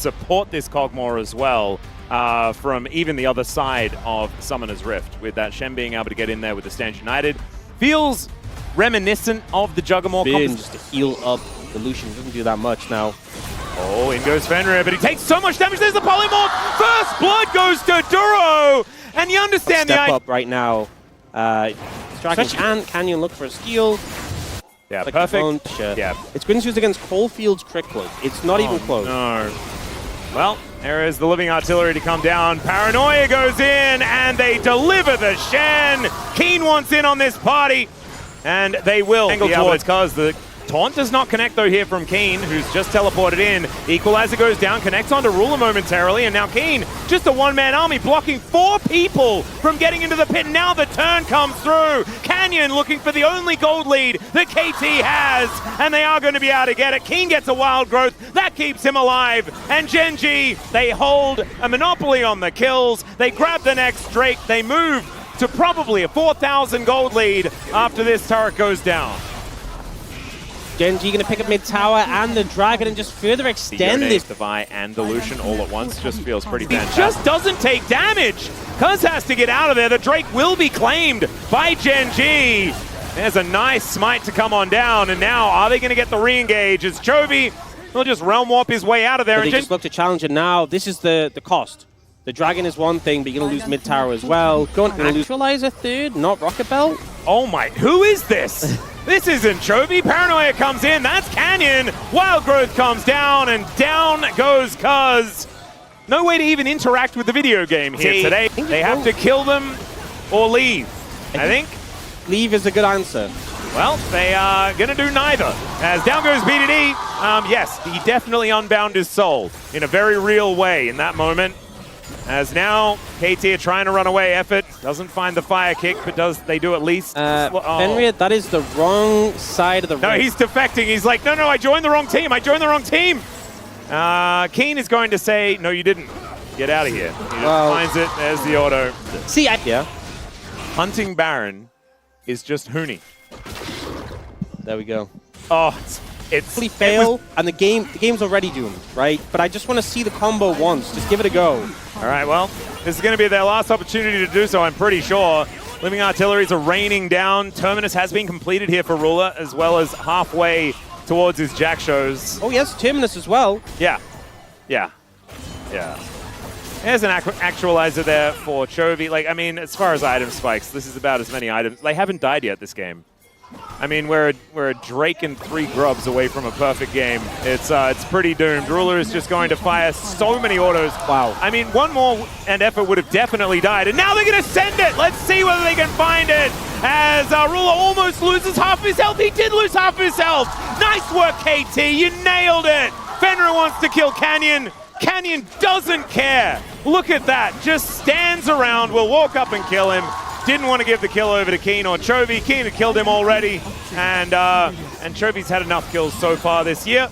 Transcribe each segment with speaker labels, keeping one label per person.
Speaker 1: support this Kog'Maw as well from even the other side of Summoner's Rift, with that Shen being able to get in there with the Stance United. Feels reminiscent of the Juggernaut
Speaker 2: just to heal up the Lucian. Doesn't do that much now.
Speaker 1: Oh, in goes Fenrir, but he takes so much damage. There's the polymorph. First blood goes to Duro, and you understand
Speaker 2: Step up right now. Can you look for a steal?
Speaker 1: Yeah,
Speaker 2: like
Speaker 1: perfect.
Speaker 2: Yeah, it's Guinsoo's against Coalfield's Cricklet. It's not even close.
Speaker 1: No. Well, there is the living artillery to come down. Paranoia goes in, and they deliver the Shen. Keen wants in on this party, and they will. Angle towards Cuz. The taunt does not connect, though, here from Keen, who's just teleported in. Equalizer goes down, connects onto Ruler momentarily, and now Keen, just a one-man army, blocking 4 people from getting into the pit. Now the turn comes through. Canyon looking for the only gold lead that KT has, and they are going to be able to get it. Keen gets a wild growth. That keeps him alive. And Gen.G, they hold a monopoly on the kills. They grab the next Drake. They move to probably a 4,000 gold lead after this turret goes down.
Speaker 2: Gen.G going to pick up mid tower and the dragon and just further extend this.
Speaker 1: The Vi and the Lucian all at once just feels pretty fantastic. He just doesn't take damage. Cuz has to get out of there. The Drake will be claimed by Gen.G. There's a nice smite to come on down, and now are they going to get the re-engage? As Chovy will just realm warp his way out of there.
Speaker 2: But they just look to challenge, and now this is the cost. The dragon is one thing, but you're going to lose mid tower as well. Going to neutralize a third, not Rocket Belt.
Speaker 1: Oh my, who is this? This isn't Chovy. Paranoia comes in. That's Canyon. Wild Growth comes down, and down goes Cuz. No way to even interact with the video game here today. They have to kill them or leave. I think
Speaker 2: leave is a good answer.
Speaker 1: Well, they are going to do neither. As down goes BDD. Yes, he definitely unbound his soul in a very real way in that moment. As now, KT are trying to run away. Effort doesn't find the fire kick, but they do at least.
Speaker 2: Fenrir, that is the wrong side of the
Speaker 1: No, he's defecting. He's like, no, I joined the wrong team. I joined the wrong team. Keen is going to say, no, you didn't. Get out of here. He just finds it. There's the auto.
Speaker 2: See, yeah.
Speaker 1: Hunting Baron is just Huni.
Speaker 2: There we go.
Speaker 1: Oh, it's
Speaker 2: fail, and the game's already doomed, right? But I just want to see the combo once. Just give it a go.
Speaker 1: All right, well, this is going to be their last opportunity to do so, I'm pretty sure. Living artilleries are raining down. Terminus has been completed here for Ruler, as well as halfway towards his Jack shows.
Speaker 2: Oh, yes, Terminus as well.
Speaker 1: Yeah. There's an actualizer there for Chovy. Like, I mean, as far as item spikes, this is about as many items. They haven't died yet this game. I mean, we're a Drake and 3 grubs away from a perfect game. It's pretty doomed. Ruler is just going to fire so many autos.
Speaker 2: Wow.
Speaker 1: I mean, one more and Effort would have definitely died. And now they're going to send it. Let's see whether they can find it. As Ruler almost loses half his health. He did lose half his health. Nice work, KT. You nailed it. Fenrir wants to kill Canyon. Canyon doesn't care. Look at that. Just stands around. Will walk up and kill him. Didn't want to give the kill over to Keen or Chovy. Keen had killed him already, and Chovy's had enough kills so far this year.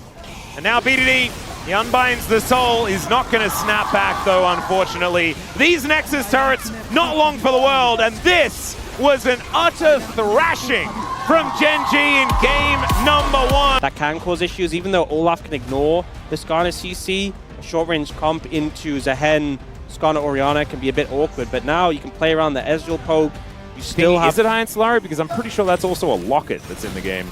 Speaker 1: And now BDD, he unbinds the soul. He's not going to snap back, though, unfortunately. These Nexus turrets, not long for the world, and this was an utter thrashing from Gen.G in game number 1.
Speaker 2: That can cause issues, even though Olaf can ignore the Skarner CC. A short-range comp into Zehen, Skarner Orianna can be a bit awkward, but now you can play around the Ezreal poke. You still have...
Speaker 1: Is it Iron Solari? Because I'm pretty sure that's also a Locket that's in the game.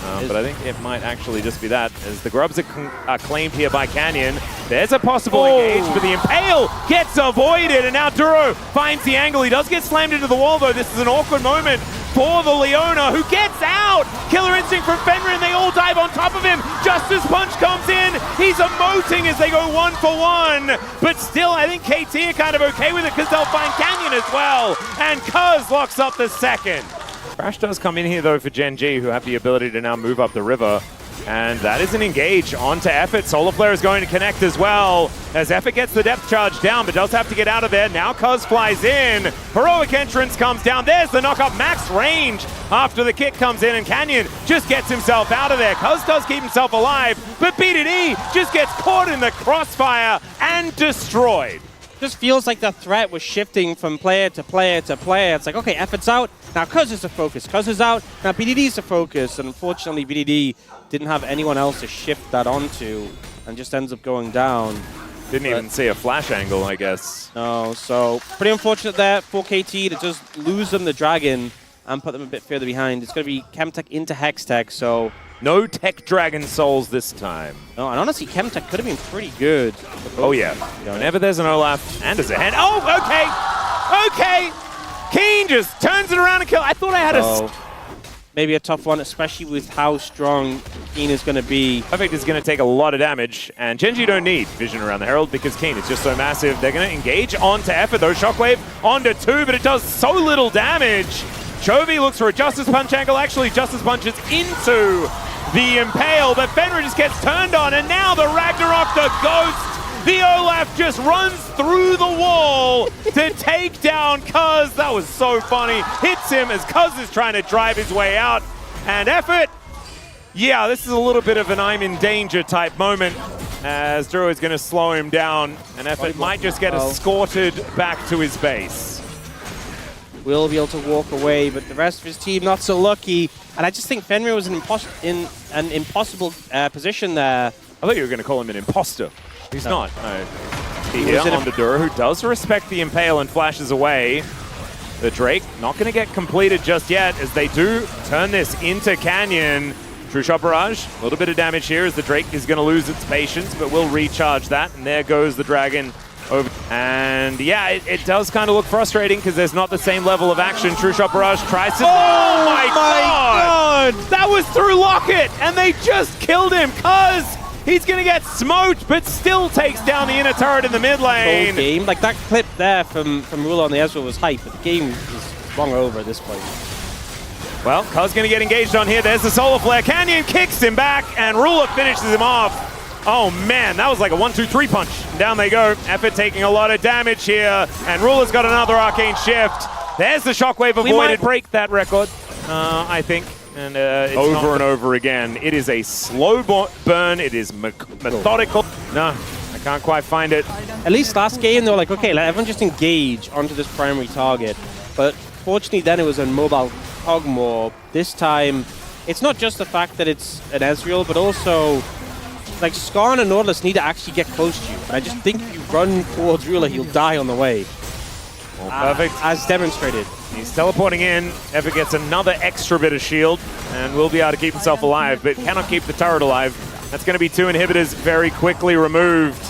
Speaker 1: But I think it might actually just be that, as the grubs are claimed here by Canyon. There's a possible engage, but the Impale gets avoided, and now Duro finds the angle. He does get slammed into the wall, though. This is an awkward moment for the Leona, who gets out. Killer Instinct from Fenrir, and they all dive on top of him. Justice Punch comes in. He's emoting as they go 1 for 1. But still, I think KT are kind of okay with it, because they'll find Canyon as well. And Cuz locks up the second. Crash does come in here, though, for Gen.G, who have the ability to now move up the river. And that is an engage onto Effort. Solar Flare is going to connect as well, as Effort gets the depth charge down, but does have to get out of there. Now Cuz flies in. Heroic Entrance comes down. There's the knock-up, max range after the kick comes in, and Canyon just gets himself out of there. Cuz does keep himself alive, but BDD just gets caught in the crossfire and destroyed.
Speaker 2: Just feels like the threat was shifting from player to player to player. It's like, okay, Effort's out. Now Cuz is the focus. Cuz is out. Now BDD's the focus. And unfortunately, BDD didn't have anyone else to shift that onto and just ends up going down.
Speaker 1: Didn't even see a flash angle, I guess.
Speaker 2: No, so pretty unfortunate there for KT to just lose them the Dragon and put them a bit further behind. It's going to be Chemtech into Hextech, so...
Speaker 1: No Tech Dragon Souls this time.
Speaker 2: No, and honestly, Chemtech could have been pretty good.
Speaker 1: Oh, yeah. Whenever there's an Olaf and there's a hand... Oh, okay! Okay! Keen just turns it around and kills. I thought I had a...
Speaker 2: Maybe a tough one, especially with how strong Keen is going to be.
Speaker 1: Perfect is going to take a lot of damage, and Gen.G don't need Vision around the Herald because Keen is just so massive. They're going to engage onto Effort, though. Shockwave onto 2, but it does so little damage. Chovy looks for a Justice Punch angle. Actually, Justice punches into the Impale, but Fenrir just gets turned on, and now the Ragnarok, the Ghost, the Olaf just runs through the wall to take down Cuz. That was so funny. Hits him as Cuz is trying to drive his way out. And Effort, yeah, this is a little bit of an I'm in danger type moment as Drew is going to slow him down, and Effort might just get escorted back to his base.
Speaker 2: Will be able to walk away, but the rest of his team not so lucky. And I just think Fenrir was in an impossible position there.
Speaker 1: I thought you were going to call him an imposter. He's not. No. Here on the Dura, who does respect the Impale and flashes away. The Drake not going to get completed just yet as they do turn this into Canyon. True Shot Barrage, a little bit of damage here as the Drake is going to lose its patience, but will recharge that. And there goes the Dragon over. And yeah, it does kind of look frustrating because there's not the same level of action. True Shot Barrage tries to... Oh my god! That was through Locket, and they just killed him because he's going to get smoked, but still takes down the inner turret in the mid lane.
Speaker 2: Game. Like that clip there from Rula on the Ezreal was hype, but the game is long over at this point.
Speaker 1: Well, Cuz going to get engaged on here. There's the Solar Flare. Canyon kicks him back, and Rula finishes him off. Oh man, that was like a 1-2-3 punch. Down they go. Effort taking a lot of damage here, and Rula's got another Arcane Shift. There's the Shockwave avoided. We might break that record, I think. And over and over again. It is a slow burn. It is methodical. No, I can't quite find it.
Speaker 2: At least last game, they were like, okay, let everyone just engage onto this primary target. But fortunately, then it was a mobile Cogmore. This time, it's not just the fact that it's an Ezreal, but also, like, Skarn and Nautilus need to actually get close to you. And I just think if you run towards Rula, he'll die on the way.
Speaker 1: Well, perfect.
Speaker 2: As demonstrated.
Speaker 1: He's teleporting in. Effort gets another extra bit of shield and will be able to keep himself alive, but cannot keep the turret alive. That's going to be 2 inhibitors very quickly removed.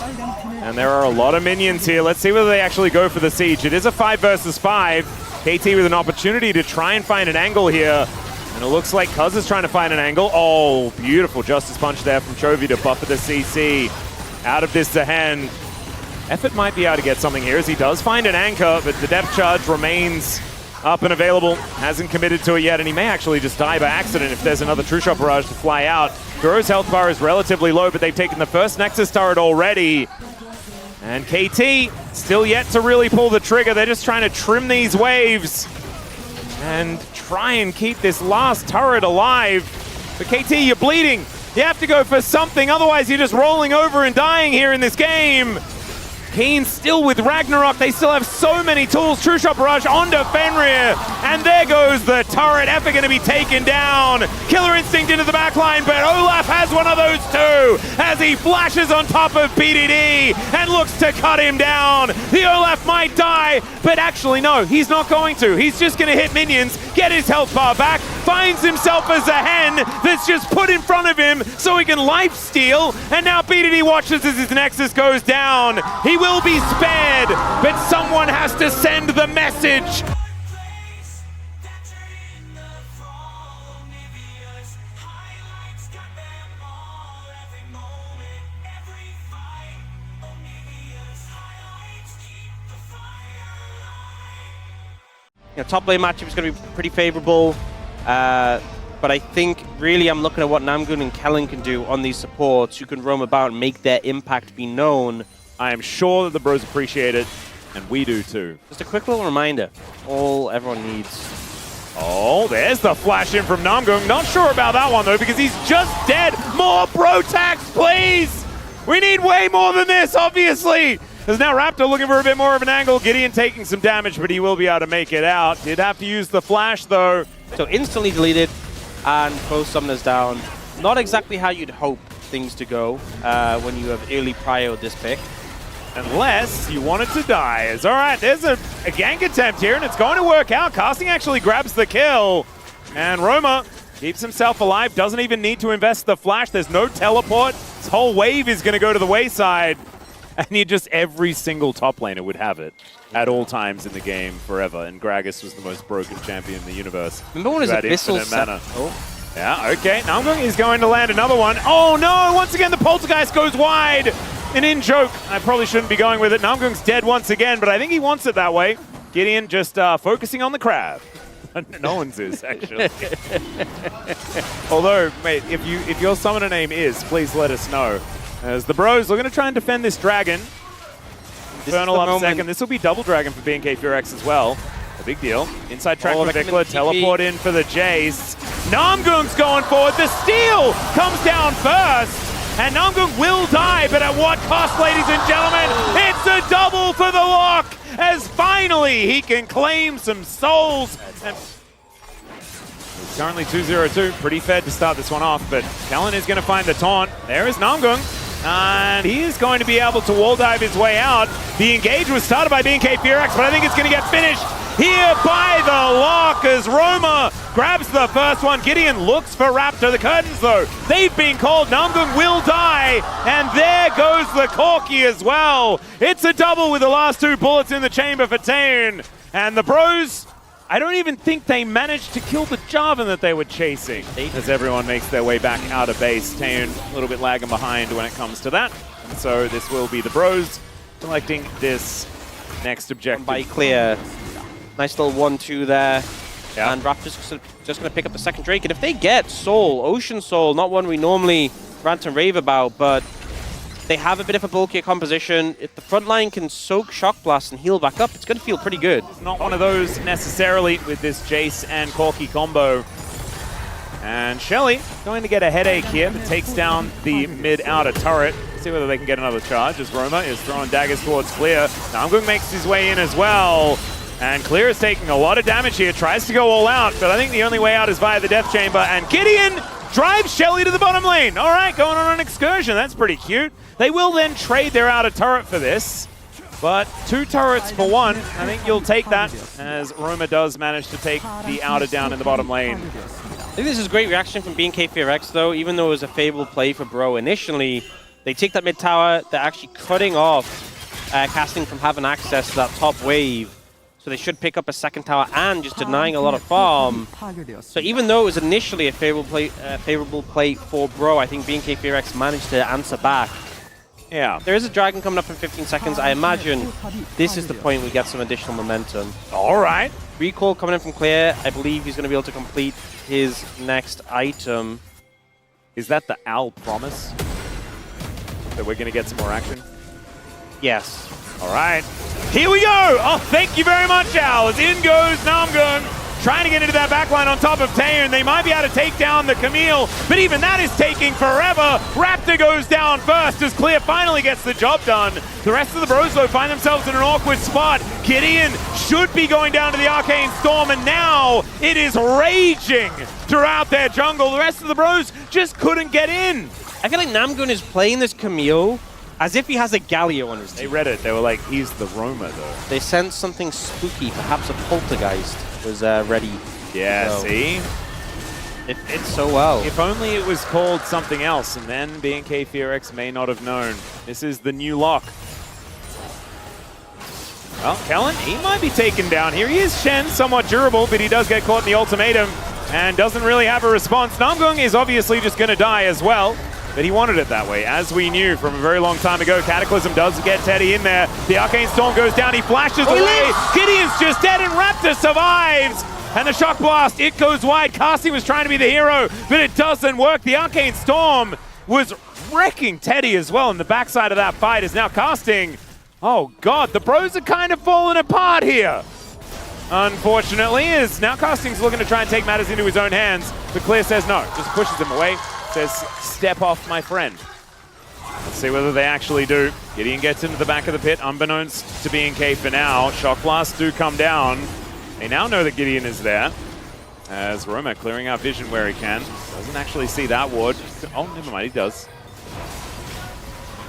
Speaker 1: And there are a lot of minions here. Let's see whether they actually go for the siege. It is a 5 versus 5. KT with an opportunity to try and find an angle here. And it looks like Cuz is trying to find an angle. Oh, beautiful Justice Punch there from Chovy to buffer the CC. Out of this Zahen. Effort might be able to get something here as he does find an anchor, but the depth charge remains up and available. Hasn't committed to it yet, and he may actually just die by accident if there's another True Shot Barrage to fly out. Duro's health bar is relatively low, but they've taken the first Nexus turret already. And KT still yet to really pull the trigger. They're just trying to trim these waves and try and keep this last turret alive. But KT, you're bleeding. You have to go for something, otherwise you're just rolling over and dying here in this game. Keen still with Ragnarok. They still have so many tools. True Shot Barrage onto Fenrir. And there goes the turret. Effort going to be taken down. Killer Instinct into the back line, but Olaf has one of those too as he flashes on top of PDD and looks to cut him down. The Olaf might die, but actually no, he's not going to. He's just going to hit minions, get his health bar back, finds himself as a hen that's just put in front of him so he can lifesteal, and now PDD watches as his Nexus goes down. He will be spared, but someone has to send the message.
Speaker 2: Top lane matchup is going to be pretty favorable, but I think really I'm looking at what Namgun and Kellen can do on these supports who can roam about and make their impact be known.
Speaker 1: I am sure that the bros appreciate it, and we do too.
Speaker 2: Just a quick little reminder, all everyone needs.
Speaker 1: Oh, there's the flash in from Namgung. Not sure about that one though, because he's just dead. More bro tax, please! We need way more than this, obviously! There's now Raptor looking for a bit more of an angle. Gideon taking some damage, but he will be able to make it out. Did have to use the flash though.
Speaker 2: So instantly deleted, and both summoners down. Not exactly how you'd hope things to go when you have early prio this pick.
Speaker 1: Unless you want it to die. All right, there's a gank attempt here, and it's going to work out. Casting actually grabs the kill. And Roma keeps himself alive, doesn't even need to invest the flash. There's no teleport. This whole wave is going to go to the wayside. And every single top laner would have it at all times in the game forever. And Gragas was the most broken champion in the universe.
Speaker 2: Remember when his Abyssal
Speaker 1: mana. Yeah, okay. Namgung is going to land another one. Oh no, once again the Poltergeist goes wide. An in-joke. I probably shouldn't be going with it. Namgung's dead once again, but I think he wants it that way. Gideon just focusing on the crab. No one's is, actually. Although, mate, if your summoner name is, please let us know. As the bros are going to try and defend this dragon. Infernal up second. This will be double dragon for BNK Furex as well. A big deal. Inside track for Vikla. Teleport in for the Jace. Namgung's going forward. The steal comes down first. And Namgung will die, but at what cost, ladies and gentlemen? It's a double for the lock, as finally he can claim some souls. And it's currently 2-0-2, pretty fed to start this one off, but Kellen is going to find the taunt. There is Namgung, and he is going to be able to wall dive his way out. The engage was started by BNK Furex, but I think it's going to get finished here by the lock as Roma grabs the first one. Gideon looks for Raptor. The curtains, though, they've been called. Namgung will die, and there goes the Corki as well. It's a double with the last two bullets in the chamber for Taeun. And the bros, I don't even think they managed to kill the Jarvan that they were chasing. As everyone makes their way back out of base, Taeun a little bit lagging behind when it comes to that. And so this will be the bros collecting this next objective.
Speaker 2: By clear. Nice little 1-2 there.
Speaker 1: Yeah.
Speaker 2: And Raptor's just going to pick up the second Drake. And if they get Soul, Ocean Soul, not one we normally rant and rave about, but they have a bit of a bulkier composition. If the front line can soak Shock Blast and heal back up, it's going to feel pretty good.
Speaker 1: Not one of those necessarily with this Jace and Corki combo. And Shelly going to get a headache here, but takes down the mid-outer turret. See whether they can get another charge as Roma is throwing daggers towards Clear. Namgung makes his way in as well. And Clear is taking a lot of damage here, tries to go all out, but I think the only way out is via the Death Chamber. And Gideon drives Shelly to the bottom lane. All right, going on an excursion. That's pretty cute. They will then trade their outer turret for this, but 2 turrets for 1. I think you'll take that, as Roma does manage to take the outer down in the bottom lane.
Speaker 2: I think this is a great reaction from BNK Furex, though. Even though it was a favorable play for Bro initially, they take that mid tower. They're actually cutting off casting from having access to that top wave. So they should pick up a second tower and just denying a lot of farm. So even though it was initially a favorable play for Bro, I think BNK Furex managed to answer back.
Speaker 1: Yeah.
Speaker 2: There is a dragon coming up in 15 seconds. I imagine this is the point we get some additional momentum.
Speaker 1: All right.
Speaker 2: Recall coming in from Clear. I believe he's going to be able to complete his next item.
Speaker 1: Is that the Owl promise? That we're going to get some more action?
Speaker 2: Yes.
Speaker 1: All right. Here we go! Oh, thank you very much, Al. As in goes Namgung, trying to get into that backline on top of Taeun. They might be able to take down the Camille, but even that is taking forever. Raptor goes down first as Clear finally gets the job done. The rest of the bros, though, find themselves in an awkward spot. Gideon should be going down to the Arcane Storm, and now it is raging throughout their jungle. The rest of the bros just couldn't get in.
Speaker 2: I feel like Namgun is playing this Camille as if he has a Galio on his team.
Speaker 1: They read it. They were like, he's the Roma, though.
Speaker 2: They sensed something spooky. Perhaps a Poltergeist was ready.
Speaker 1: Yeah,
Speaker 2: so
Speaker 1: see?
Speaker 2: It fits so well.
Speaker 1: If only it was called something else, and then BNK Furex may not have known. This is the new lock. Well, Kellen, he might be taken down here. He is Shen, somewhat durable, but he does get caught in the ultimatum and doesn't really have a response. Namgung is obviously just going to die as well. But he wanted it that way, as we knew from a very long time ago. Cataclysm does get Teddy in there. The Arcane Storm goes down, he flashes away. Gideon's just dead, and Raptor survives. And the Shock Blast, it goes wide. Cassie was trying to be the hero, but it doesn't work. The Arcane Storm was wrecking Teddy as well, and the backside of that fight is now Casting. Oh God, the bros are kind of falling apart here. Unfortunately, is now Casting's looking to try and take matters into his own hands, but Clear says no, just pushes him away. Says, step off, my friend. Let's see whether they actually do. Gideon gets into the back of the pit, unbeknownst to BNK for now. Shock Blasts do come down. They now know that Gideon is there. As Roma clearing out vision where he can. Doesn't actually see that ward. Oh, never mind, he does.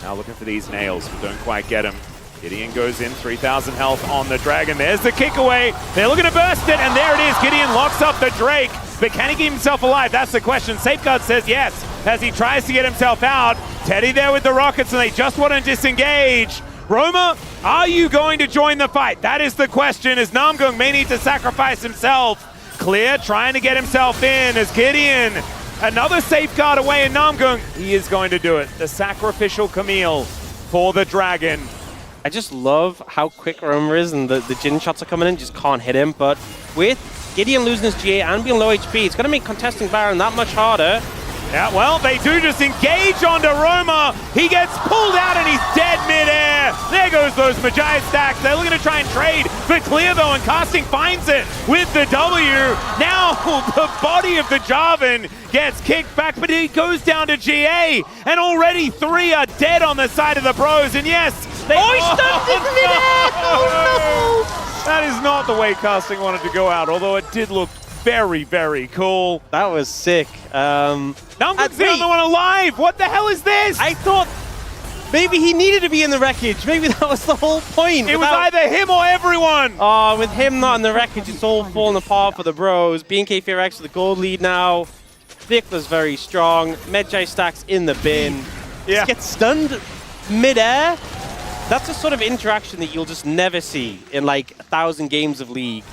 Speaker 1: Now looking for these nails, but don't quite get him. Gideon goes in, 3,000 health on the Dragon. There's the kick away. They're looking to burst it, and there it is. Gideon locks up the Drake, but can he keep himself alive? That's the question. Safeguard says yes, as he tries to get himself out. Teddy there with the rockets, and they just want to disengage. Roma, are you going to join the fight? That is the question, as Namgung may need to sacrifice himself. Clear trying to get himself in as Gideon, another safeguard away, and Namgung, he is going to do it. The sacrificial Camille for the Dragon.
Speaker 2: I just love how quick Roma is, and the Jin shots are coming in, just can't hit him. But with Gideon losing his GA and being low HP, it's going to make contesting Baron that much harder.
Speaker 1: Yeah, well, they do just engage onto Roma. He gets pulled out and he's dead midair. There goes those Magi stacks. They're looking to try and trade for clear though, and Casting finds it with the W. Now the body of the Jarvan gets kicked back, but he goes down to GA, and already 3 are dead on the side of the Bros. And yes, they
Speaker 2: stuck in midair! Oh no!
Speaker 1: That is not the way Casting wanted to go out, although it did look very, very cool.
Speaker 2: That was sick.
Speaker 1: Namgung's the only one alive! What the hell is this?
Speaker 2: I thought maybe he needed to be in the wreckage. Maybe that was the whole point.
Speaker 1: It was either him or everyone!
Speaker 2: Oh, with him not in the wreckage, it's all falling apart for the Bros. BNK Fearx with the gold lead now. Vic was very strong. Medjay stacks in the bin.
Speaker 1: Yeah.
Speaker 2: Just gets stunned mid-air. That's a sort of interaction that you'll just never see in like 1,000 games of League.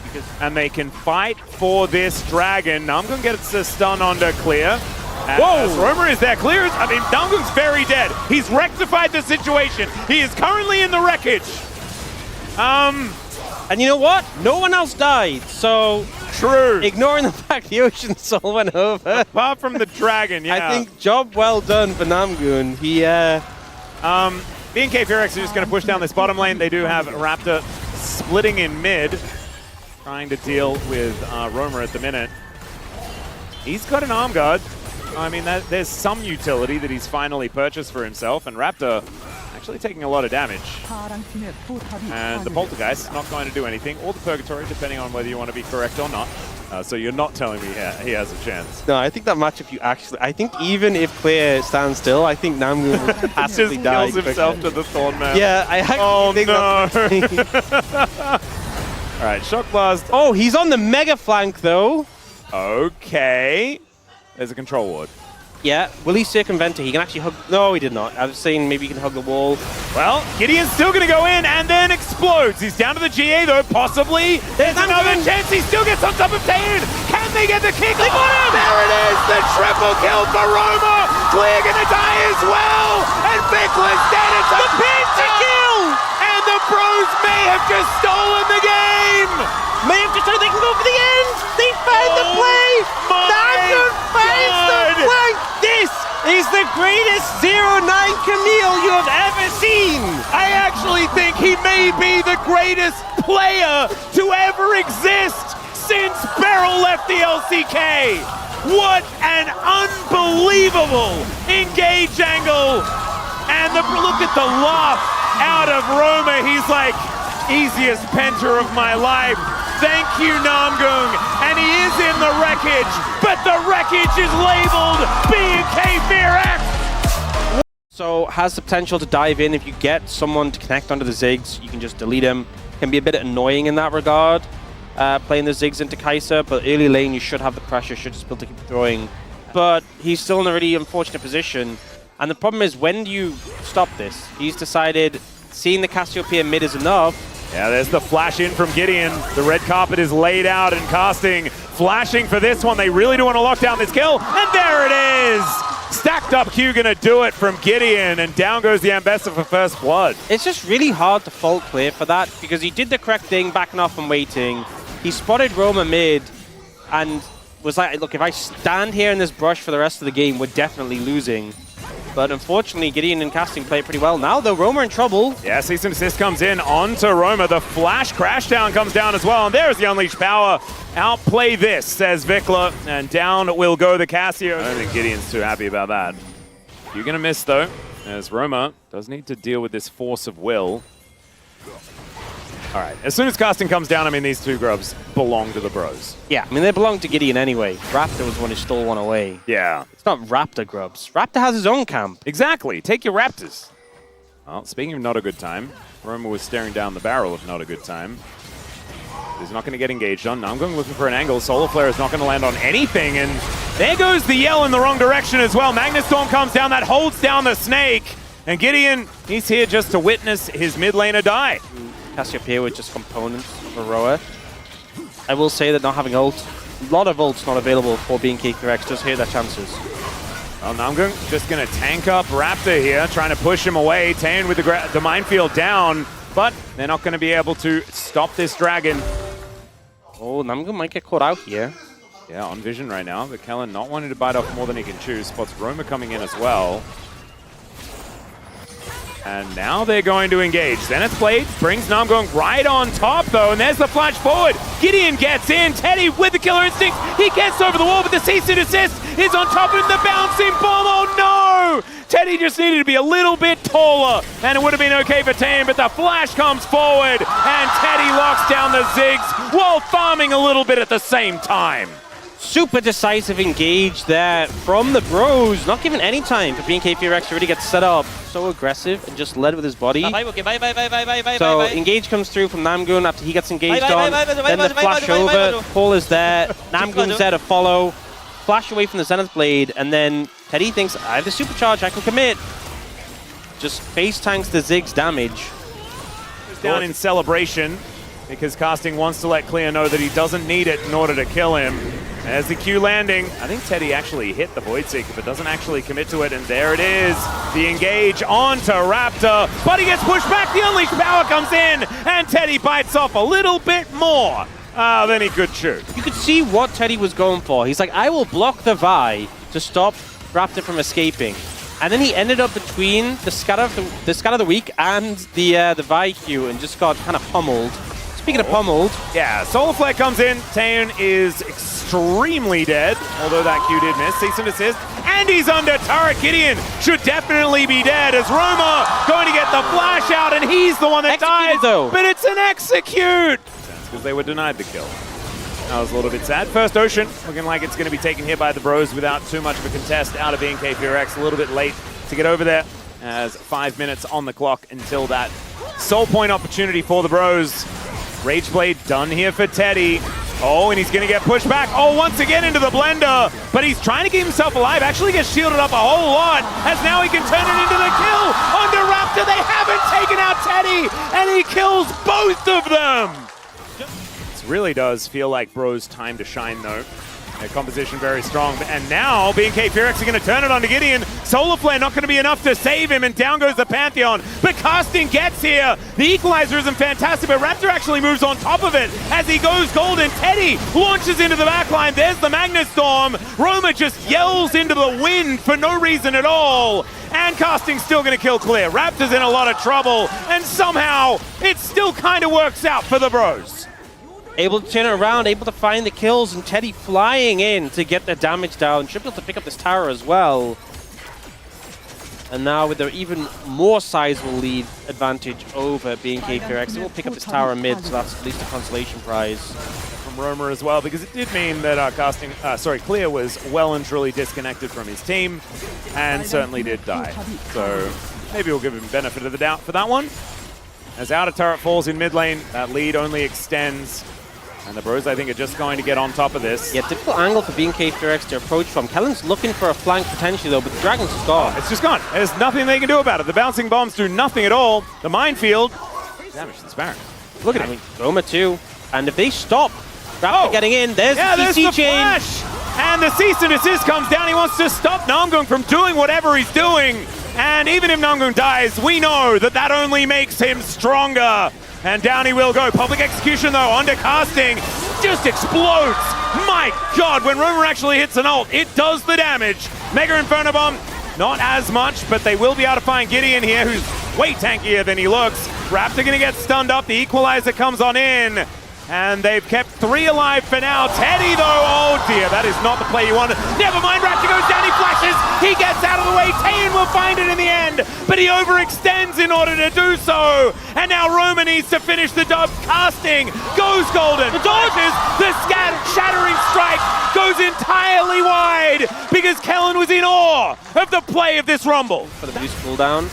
Speaker 1: And they can fight for this Dragon. Namgung gets a stun onto Clear. Whoa! Roma is there. Clear is, I mean, Namgung's very dead. He's rectified the situation. He is currently in the wreckage.
Speaker 2: And you know what? No one else died, so...
Speaker 1: True.
Speaker 2: Ignoring the fact the Ocean Soul went over.
Speaker 1: Apart from the Dragon, yeah.
Speaker 2: I think job well done for Namgung. He,
Speaker 1: BNK Fearx are just going to push down this bottom lane. They do have Raptor splitting in mid, trying to deal with Roma at the minute. He's got an arm guard. I mean, there's some utility that he's finally purchased for himself, and Raptor actually taking a lot of damage. And the Poltergeist not going to do anything, or the Purgatory, depending on whether you want to be correct or not. So you're not telling me he has a chance.
Speaker 2: No, I think that matchup I think even if Clear stands still, I think Namgung will passively die.
Speaker 1: Kills himself to the Thorn Man.
Speaker 2: Yeah, I actually think
Speaker 1: no. Alright, Shock Blast.
Speaker 2: Oh, he's on the Mega Flank though.
Speaker 1: Okay. There's a control ward.
Speaker 2: Yeah, will he circumvent it? He can actually hug... No, he did not. I was saying maybe he can hug the wall.
Speaker 1: Well, Gideon's still going to go in and then explodes. He's down to the GA though, possibly. There's another chance. He still gets on top of Tayan. Can they get the kick? They got him! There it is! The triple kill for Roma! Clear going to die as well! And Bickla's dead. It's a pentakill! And the Bros may have just stolen the game!
Speaker 2: May have just they can go for the end! They found the play! Namgung finds the play! This is the greatest 0-9 Camille you have ever seen!
Speaker 1: I actually think he may be the greatest player to ever exist since Beryl left the LCK! What an unbelievable engage angle! And look at the laugh out of Roma. He's like, easiest penta of my life. Thank you, Namgung. And he is in the wreckage, but the wreckage is labeled BNK Fearx.
Speaker 2: So has the potential to dive in. If you get someone to connect onto the Ziggs, you can just delete him. Can be a bit annoying in that regard, playing the Ziggs into Kai'Sa, but early lane you should have the pressure, should just be able to keep throwing. But he's still in a really unfortunate position. And the problem is, when do you stop this? He's decided seeing the Cassiopeia mid is enough.
Speaker 1: Yeah, there's the flash in from Gideon. The red carpet is laid out and Casting flashing for this one. They really do want to lock down this kill. And there it is! Stacked up Q gonna do it from Gideon, and down goes the Ambassador for first blood.
Speaker 2: It's just really hard to fault Clear for that, because he did the correct thing, backing off and waiting. He spotted Roma mid and was like, look, if I stand here in this brush for the rest of the game, we're definitely losing. But unfortunately, Gideon and Casting play pretty well. Now, though, Roma in trouble.
Speaker 1: Yeah, Cease and Desist comes in onto Roma. The flash crashdown comes down as well. And there's the Unleashed Power. Outplay this, says Vikla. And down will go the Cassio. I don't think Gideon's too happy about that. You're going to miss, though, as Roma does need to deal with this force of will. All right, as soon as Casting comes down, I mean, these two grubs belong to the Bros.
Speaker 2: Yeah, I mean, they belong to Gideon anyway. Raptor was the one who stole one away.
Speaker 1: Yeah.
Speaker 2: It's not Raptor grubs. Raptor has his own camp.
Speaker 1: Exactly. Take your Raptors. Well, speaking of not a good time, Roma was staring down the barrel of not a good time. He's not going to get engaged on. Namgung looking for an angle. Solar Flare is not going to land on anything, and there goes the yell in the wrong direction as well. Magnustorm comes down, that holds down the Snake, and Gideon, he's here just to witness his mid laner die.
Speaker 2: Cassiopeia with just components for Roa. I will say that not having ult, a lot of ults not available for being KQX, just here their chances.
Speaker 1: Well, Namgung just going to tank up Raptor here, trying to push him away. Taean with the minefield down, but they're not going to be able to stop this dragon.
Speaker 2: Oh, Namgung might get caught out here.
Speaker 1: Yeah, on vision right now, but Kellen not wanting to bite off more than he can chew. Spots Roma coming in as well. And now they're going to engage. Zenith's Blade brings Namgung right on top, though, and there's the flash forward. Gideon gets in. Teddy with the killer instinct. He gets over the wall, but the cease and desist is on top of him. The bouncing bomb. Oh, no! Teddy just needed to be a little bit taller, and it would have been okay for Taean, but the flash comes forward, and Teddy locks down the Ziggs while farming a little bit at the same time.
Speaker 2: Super decisive engage there from the bros. Not given any time for BNK to really get set up. So aggressive and just led with his body. So engage comes through from Namgung after he gets engaged on. Then the flash over. Paul is there. Namgoon's there to follow. Flash away from the Zenith Blade. And then Teddy thinks, I have the supercharge, I can commit. Just face tanks the Ziggs damage.
Speaker 1: Down in celebration because Casting wants to let Clear know that he doesn't need it in order to kill him. As the Q landing, I think Teddy actually hit the Void Seeker, but doesn't actually commit to it, and there it is. The engage onto Raptor, but he gets pushed back, the Unleashed Power comes in, and Teddy bites off a little bit more than he could chew.
Speaker 2: You could see what Teddy was going for. He's like, I will block the Vi to stop Raptor from escaping. And then he ended up between the Scatter of the Week and the Vi Q and just got kind of pummeled. Speaking of pummeled,
Speaker 1: yeah, Solar Flare comes in. Taean is extremely dead, although that Q did miss. Cease and desist, and he's under turret. Gideon should definitely be dead as Roma going to get the flash out, and he's the one that dies.
Speaker 2: Though.
Speaker 1: But it's an execute. That's because they were denied the kill. That was a little bit sad. First Ocean looking like it's going to be taken here by the bros without too much of a contest out of BNK. A little bit late to get over there, as 5 minutes on the clock until that soul point opportunity for the bros. Rage Blade done here for Teddy. Oh, and he's going to get pushed back. Oh, once again into the blender. But he's trying to keep himself alive. Actually gets shielded up a whole lot, as now he can turn it into the kill. Under Raptor, they haven't taken out Teddy, and he kills both of them. This really does feel like Bro's time to shine, though. Their composition very strong, and now BNK Furex are going to turn it on to Gideon. Solar Flare not going to be enough to save him, and down goes the Pantheon. But Casting gets here. The equalizer isn't fantastic, but Raptor actually moves on top of it as he goes golden. Teddy launches into the backline. There's the Magnustorm. Roma just yells into the wind for no reason at all. And Casting's still going to kill Clear. Raptor's in a lot of trouble, and somehow it still kind of works out for the bros.
Speaker 2: Able to turn it around, able to find the kills, and Teddy flying in to get the damage down. Should be able to pick up this tower as well. And now with their even more sizable lead advantage over BNK Furex, they will pick up this tower mid, so that's at least a consolation prize.
Speaker 1: From Roma as well, because it did mean that Clear was well and truly disconnected from his team, and certainly did die. So maybe we'll give him benefit of the doubt for that one. As outer turret falls in mid lane, that lead only extends. And the bros, I think, are just going to get on top of this.
Speaker 2: Yeah, difficult angle for BNK Furex to approach from. Kellen's looking for a flank potentially, though, but the Dragon's just gone.
Speaker 1: It's just gone. There's nothing they can do about it. The bouncing bombs do nothing at all. The minefield damage this Baron. Look at him.
Speaker 2: Roma too. And if they stop Raptor getting in, there's the CC chain.
Speaker 1: Flash. And the cease and desist comes down. He wants to stop Namgung from doing whatever he's doing. And even if Namgung dies, we know that that only makes him stronger. And down he will go. Public execution, though, onto Casting. Just explodes. My God, when Roma actually hits an ult, it does the damage. Mega Inferno Bomb, not as much, but they will be able to find Gideon here, who's way tankier than he looks. Raptor going to get stunned up. The equalizer comes on in. And they've kept 3 alive for now. Teddy, though, oh dear, that is not the play you wanted. Never mind, Raptor goes down, he flashes, he gets out of the way. Taean will find it in the end, but he overextends in order to do so. And now Roma needs to finish the dub. Casting goes golden, dodges the shattering strike, goes entirely wide because Kellen was in awe of the play of this Rumble.
Speaker 2: For the boost cooldown.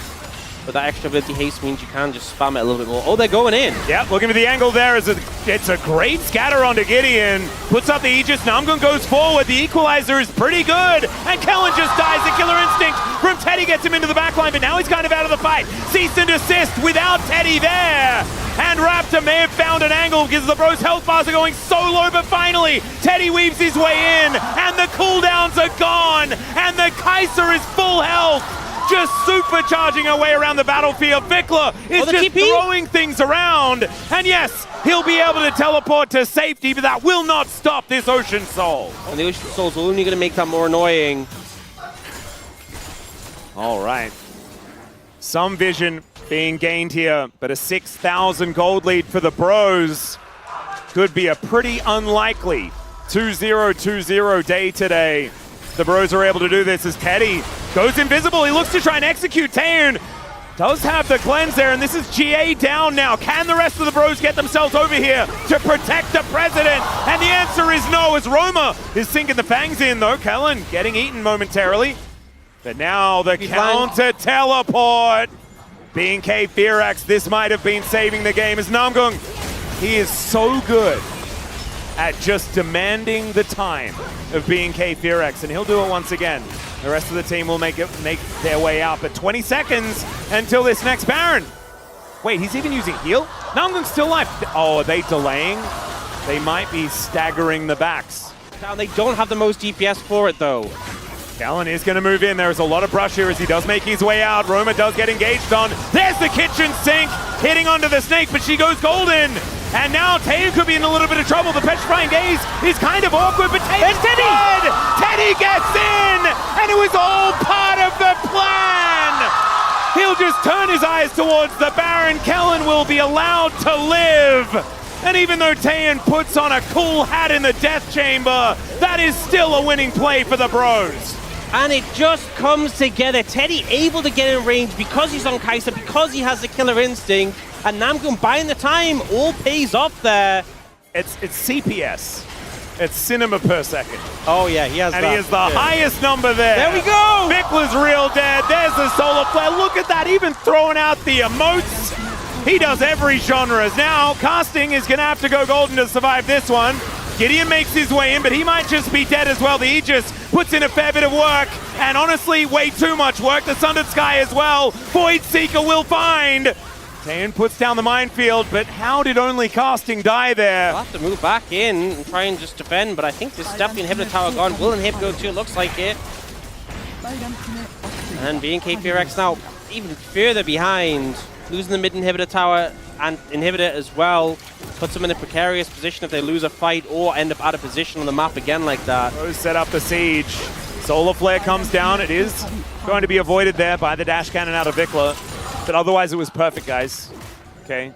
Speaker 2: but that extra ability haste means you can just spam it a little bit more. Oh, they're going in.
Speaker 1: Yep, looking for the angle there. It's a great scatter onto Gideon. Puts up the Aegis. Namgun goes forward. The equalizer is pretty good. And Kellen just dies. The killer instinct from Teddy gets him into the backline, but now he's kind of out of the fight. Cease and desist without Teddy there. And Raptor may have found an angle because the Bros' health bars are going so low, but finally, Teddy weaves his way in, and the cooldowns are gone, and the Kaiser is full health. Just supercharging her way around the battlefield. Vikla is just throwing things around. And yes, he'll be able to teleport to safety, but that will not stop this Ocean Soul.
Speaker 2: And the Ocean Soul's only going to make that more annoying.
Speaker 1: All right. Some vision being gained here, but a 6,000 gold lead for the Bros could be a pretty unlikely 2-0-2-0 day today. The Bros are able to do this as Teddy goes invisible. He looks to try and execute. Taeun does have the cleanse there, and this is GA down now. Can the rest of the Bros get themselves over here to protect the President? And the answer is no, as Roma is sinking the fangs in, though. Kellen getting eaten momentarily. But now the counter teleport. BNK Firax, this might have been saving the game as Namgung. He is so good at just demanding the time of BNK Firax, and he'll do it once again. The rest of the team will make their way out, but 20 seconds until this next Baron. Wait, he's even using heal? Namgung's still alive. Oh, are they delaying? They might be staggering the backs.
Speaker 2: Now they don't have the most DPS for it though.
Speaker 1: Kellen is going to move in. There's a lot of brush here as he does make his way out. Roma does get engaged on. There's the kitchen sink hitting onto the snake, but she goes golden. And now Taeun could be in a little bit of trouble. The petrifying gaze is kind of awkward, but Taeun's dead! Teddy gets in! And it was all part of the plan! He'll just turn his eyes towards the Baron. Kellen will be allowed to live. And even though Taeun puts on a cool hat in the Death Chamber, that is still a winning play for the Bros.
Speaker 2: And it just comes together. Teddy able to get in range because he's on Kaiser, because he has the killer instinct, and Namgun buying the time all pays off there.
Speaker 1: It's CPS. It's cinema per second.
Speaker 2: Oh yeah, he has
Speaker 1: and
Speaker 2: that.
Speaker 1: And he has the highest number there.
Speaker 2: There we go!
Speaker 1: Vikla's real dead. There's the solar flare. Look at that, even throwing out the emotes. He does every genre. Now, Casting is going to have to go golden to survive this one. Gideon makes his way in, but he might just be dead as well. The Aegis puts in a fair bit of work, and honestly, way too much work. The Sundered Sky as well. Void Seeker will find. Taeun puts down the minefield, but how did only Casting die there?
Speaker 2: We'll have to move back in and try and just defend, but I think this is definitely inhibitor tower gone. Will inhib go too, looks like it. And BNK Firax now even further behind, losing the mid inhibitor tower and inhibitor as well. Puts them in a precarious position if they lose a fight or end up out of position on the map again like that.
Speaker 1: Rose set up the siege. Solar Flare comes down. It is going to be avoided there by the dash cannon out of Vikla. But otherwise it was perfect, guys. Okay.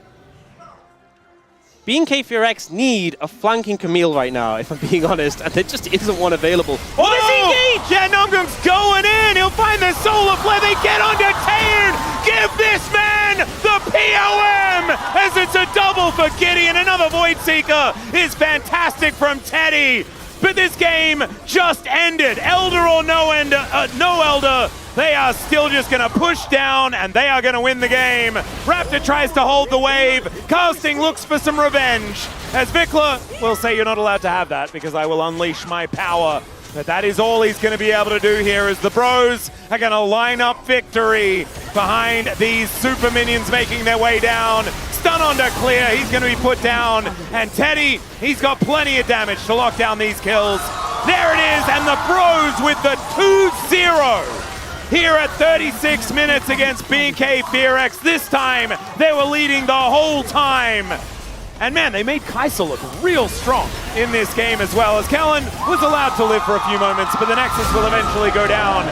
Speaker 2: BNK Firax need a flanking Camille right now, if I'm being honest, and there just isn't one available.
Speaker 1: Oh, this engage! Yeah, Namgung's going in! He'll find the Solar Flare, they get onto Taeun! Give this man the POM! As it's a double for Gideon, another Void Seeker is fantastic from Teddy! But this game just ended. Elder or no Elder, they are still just going to push down, and they are going to win the game. Raptor tries to hold the wave. Casting looks for some revenge. As Vikla will say, you're not allowed to have that because I will unleash my power. But that is all he's going to be able to do here as the Bros are going to line up victory behind these super minions making their way down. Stun onto Clear, he's going to be put down. And Teddy, he's got plenty of damage to lock down these kills. There it is, and the Bros with the 2-0. Here at 36 minutes against BNK Firax. This time, they were leading the whole time. And man, they made Kaiser look real strong in this game as well, as Kellen was allowed to live for a few moments, but the Nexus will eventually go down.